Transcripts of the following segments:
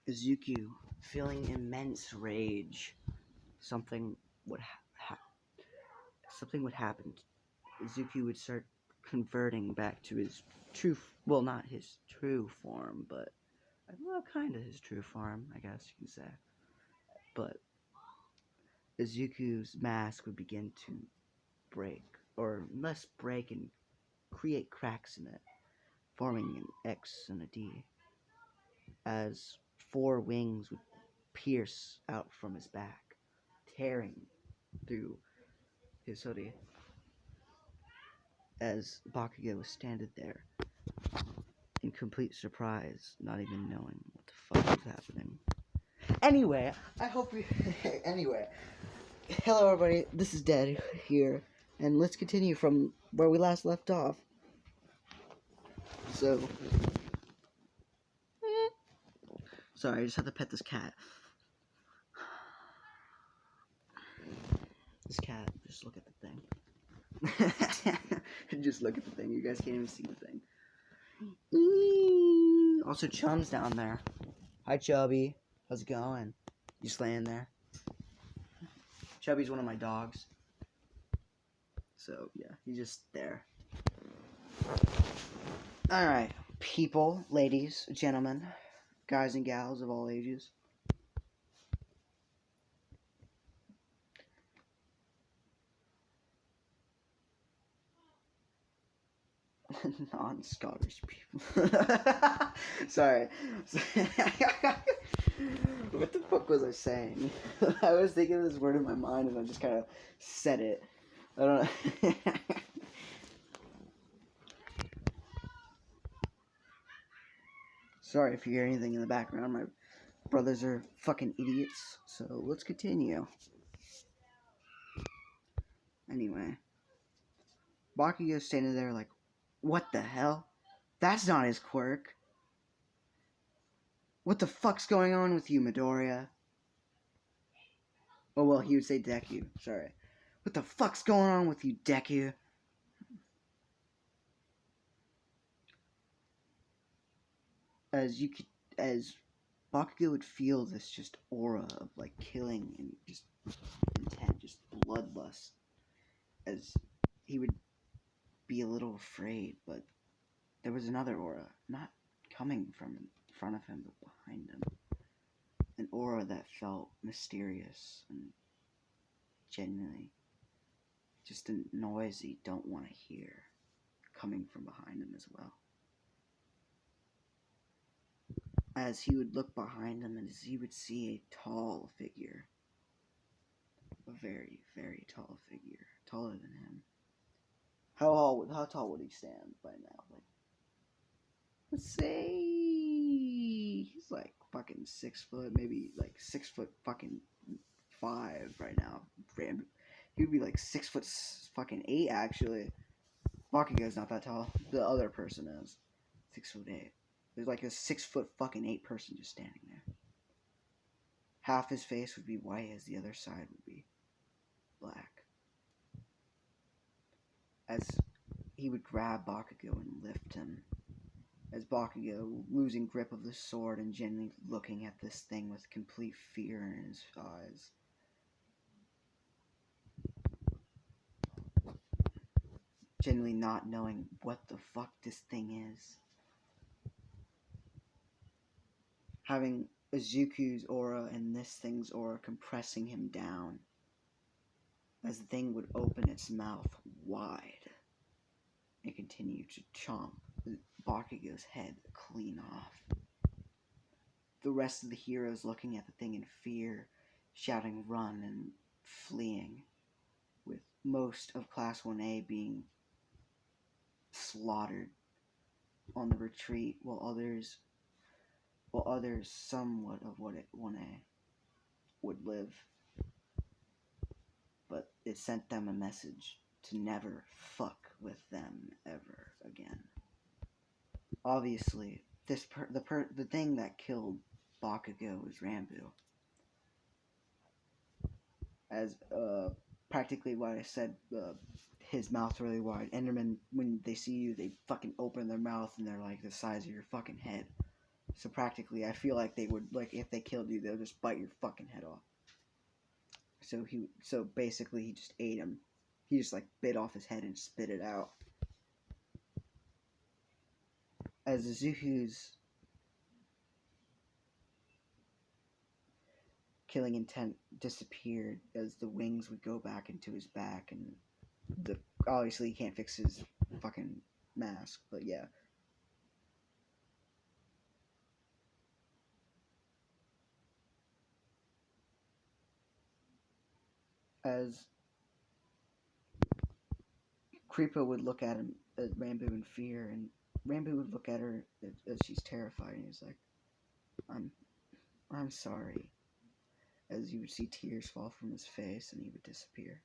Izuku, feeling immense rage, something would something would happen. Izuku would start converting back to his true, well, not his true form, but well, kind of his true form, I guess you can say. But Izuku's mask would begin to break, or less break and create cracks in it, forming an X and a D, as four wings would pierce out from his back, tearing through his hoodie, as Bakugo was standing there in complete surprise, not even knowing what the fuck was happening. Anyway, I hope we. Anyway, hello everybody, this is Dead here, and let's continue from where we last left off. So. Sorry, I just had to pet this cat. This cat, just look at the thing. Just look at the thing, you guys can't even see the thing. Also, Chum's down there. Hi, Chubby. How's it going? You just laying there? Chubby's one of my dogs. So, yeah, he's just there. Alright, people, ladies, gentlemen, guys and gals of all ages. Non-Scottish people. Sorry. What the fuck was I saying? I was thinking of this word in my mind and I just kind of said it. I don't know. Sorry if you hear anything in the background. My brothers are fucking idiots. So let's continue. Anyway. Bakugo's standing there like, what the hell? That's not his quirk. What the fuck's going on with you, Midoriya? Oh, well, he would say Deku. Sorry. What the fuck's going on with you, Deku? As Bakugo would feel this just aura of, like, killing and just intent, just bloodlust. As he would be a little afraid, but there was another aura, not coming from in front of him, but behind him. An aura that felt mysterious and genuinely just a noise that you don't want to hear coming from behind him as well. As he would look behind him and as he would see a tall figure, a very, very tall figure, taller than him. How tall would he stand by now? Like, let's say he's like fucking 6 foot, maybe like 6 foot fucking 5 right now. He would be like 6 foot fucking 8 actually. Bakugo's not that tall. The other person is 6'8". There's like a 6 foot fucking 8 person just standing there. Half his face would be white as the other side would be black. As he would grab Bakugo and lift him. As Bakugo, losing grip of the sword and genuinely looking at this thing with complete fear in his eyes. Genuinely not knowing what the fuck this thing is. Having Izuku's aura and this thing's aura compressing him down. As the thing would open its mouth wide and continue to chomp Bakugo's head clean off. The rest of the heroes looking at the thing in fear, shouting run and fleeing, with most of Class 1A being slaughtered on the retreat, while others somewhat of what 1A would live. But it sent them a message to never fuck with them ever again. Obviously, the thing that killed Bakugo was Rambu. As practically what I said, his mouth really wide. Endermen, when they see you, they fucking open their mouth and they're like the size of your fucking head. So practically, I feel like they would, like, if they killed you, they'll just bite your fucking head off. So basically, he just ate him. He just, like, bit off his head and spit it out. As Izuku's killing intent disappeared, as the wings would go back into his back, and obviously he can't fix his fucking mask, but yeah. As Kripo would look at him, at Rambo in fear, and Rambo would look at her as she's terrified, and he's like, I'm sorry. As you would see tears fall from his face, and he would disappear.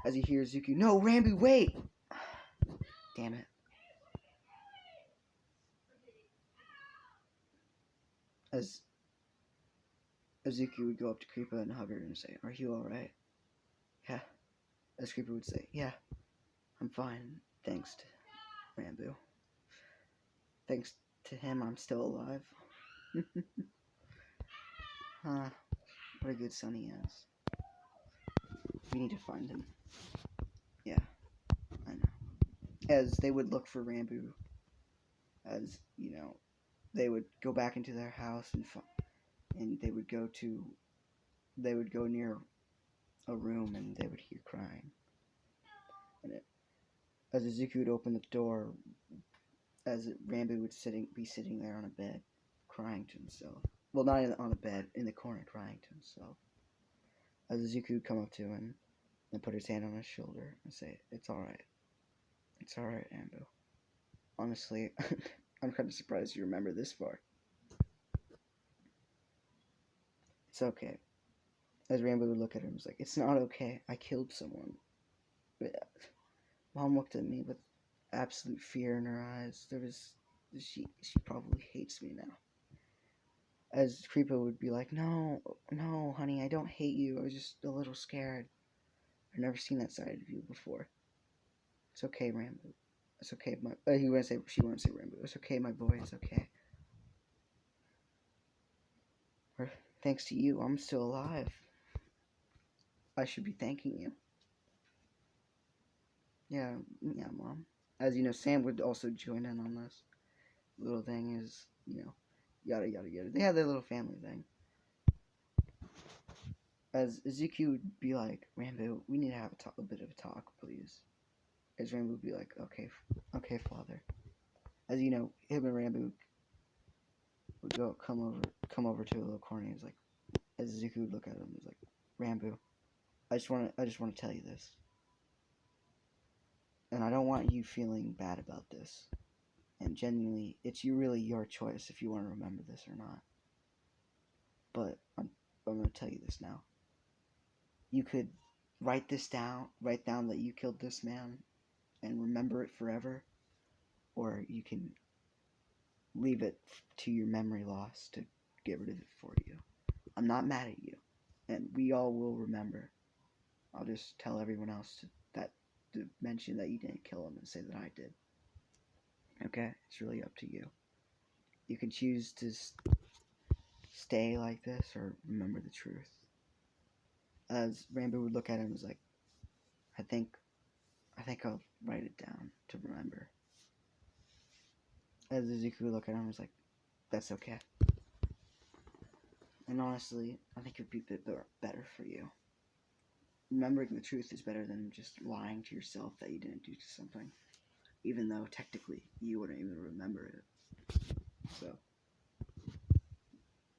As you hear Zuki, no, Rambo, wait! Damn it. As Azuki would go up to Kripa and hug her and say, are you alright? Yeah. As Kripa would say, yeah, I'm fine, thanks to Rambo. Thanks to him, I'm still alive. What a good son he is. We need to find him. Yeah, I know. As they would look for Rambo, as, you know, they would go back into their house and they would go near a room and they would hear crying. And as Izuku would open the door, as Rambo would be sitting there on a bed, crying to himself. Well, not on a bed, in the corner, crying to himself. As Izuku would come up to him and put his hand on his shoulder and say, it's alright. It's alright, Rambo. Honestly, I'm kind of surprised you remember this far. It's okay. As Rambo would look at him, he was like, it's not okay. I killed someone. Mom looked at me with absolute fear in her eyes. She probably hates me now. As Kripa would be like, no, honey, I don't hate you. I was just a little scared. I've never seen that side of you before. It's okay, Rambo. It's okay, she wouldn't say Rambo. It's okay, my boy. It's okay. Or, thanks to you, I'm still alive. I should be thanking you. Yeah, Mom. As you know, Sam would also join in on this. Little thing is, yada yada yada. They have their little family thing. As Ezekiel would be like, Rambo, we need to have a bit of a talk, please. As Rambo would be like, okay, father. As you know, him and Rambo would come over to a little corner. He's like, as Ezekiel would look at him, he's like, Rambo, I just want to tell you this, and I don't want you feeling bad about this. And genuinely, it's really your choice if you want to remember this or not. But I'm going to tell you this now. You could write down that you killed this man and remember it forever, or you can leave it to your memory loss to get rid of it for you. I'm not mad at you, and we all will remember. I'll just tell everyone else to mention that you didn't kill him and say that I did. Okay? It's really up to you. You can choose to stay like this or remember the truth. As Rambo would look at him and was like, I think I'll write it down to remember. As Izuku would look at him and was like, that's okay. And honestly, I think it would be a bit better for you. Remembering the truth is better than just lying to yourself that you didn't do something, even though technically you wouldn't even remember it. So,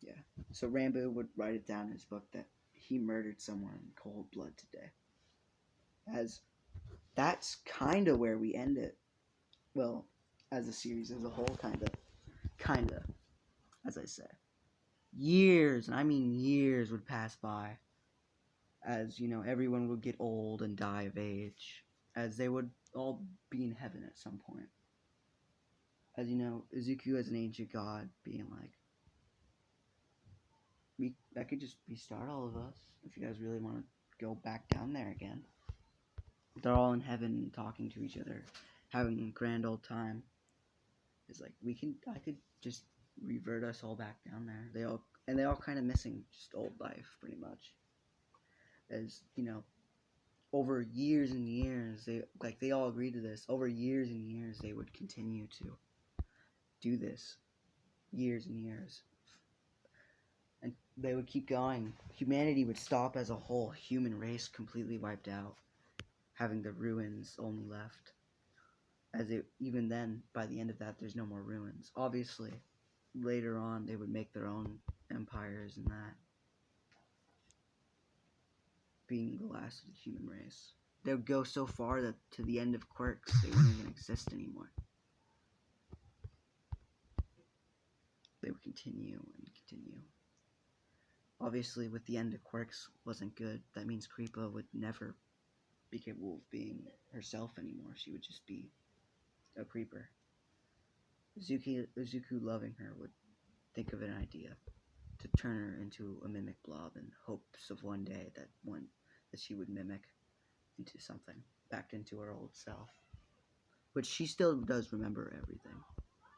yeah. So Rambo would write it down in his book that he murdered someone in cold blood today. As that's kind of where we end it. Well, as a series as a whole, kind of, as I say. Years, and I mean years, would pass by. As, everyone would get old and die of age. As they would all be in heaven at some point. As Izuku as an ancient god being like, that could just restart all of us if you guys really want to go back down there again. They're all in heaven talking to each other, having a grand old time. Is like I could just revert us all back down there. They all kind of missing just old life pretty much. As you know, over years and years, they all agreed to this. Over years and years, they would continue to do this, years and years, and they would keep going. Humanity would stop as a whole. Human race completely wiped out, having the ruins only left. As it even then, by the end of that, there's no more ruins. Obviously, later on, they would make their own empires and that, being the last of the human race. They would go so far that to the end of quirks, they wouldn't even exist anymore. They would continue and continue. Obviously, with the end of quirks wasn't good. That means Kripa would never be capable of being herself anymore. She would just be a creeper. Izuku loving her would think of an idea to turn her into a mimic blob in hopes of one day that she would mimic into something, back into her old self. Which she still does remember everything.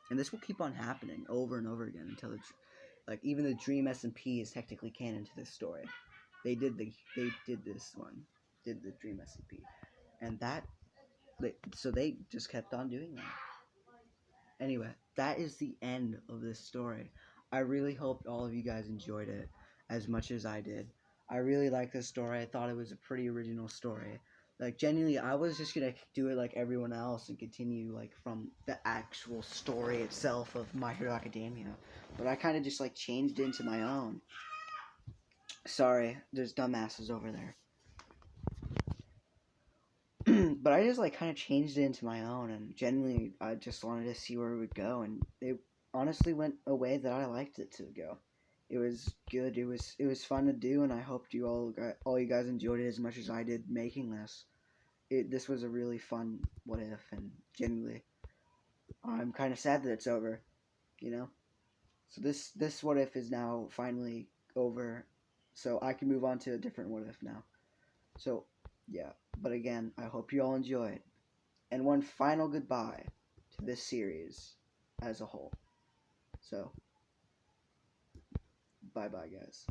And this will keep on happening over and over again until it's like even the Dream SMP is technically canon to this story. They did this one, did the Dream SMP, and so they just kept on doing that. Anyway, that is the end of this story. I really hoped all of you guys enjoyed it as much as I did. I really liked this story. I thought it was a pretty original story. Like, genuinely, I was just gonna do it like everyone else and continue like from the actual story itself of My Hero Academia, but I kind of just like changed it into my own. Sorry, there's dumbasses over there. But I just like kind of changed it into my own, and genuinely, I just wanted to see where it would go, and it honestly went a way that I liked it to go. It was good. It was fun to do, and I hoped all you guys enjoyed it as much as I did making this. This was a really fun what if, and genuinely, I'm kind of sad that it's over. You know, so this what if is now finally over, so I can move on to a different what if now. So yeah, but again, I hope you all enjoyed. And one final goodbye to this series as a whole. So, bye bye, guys.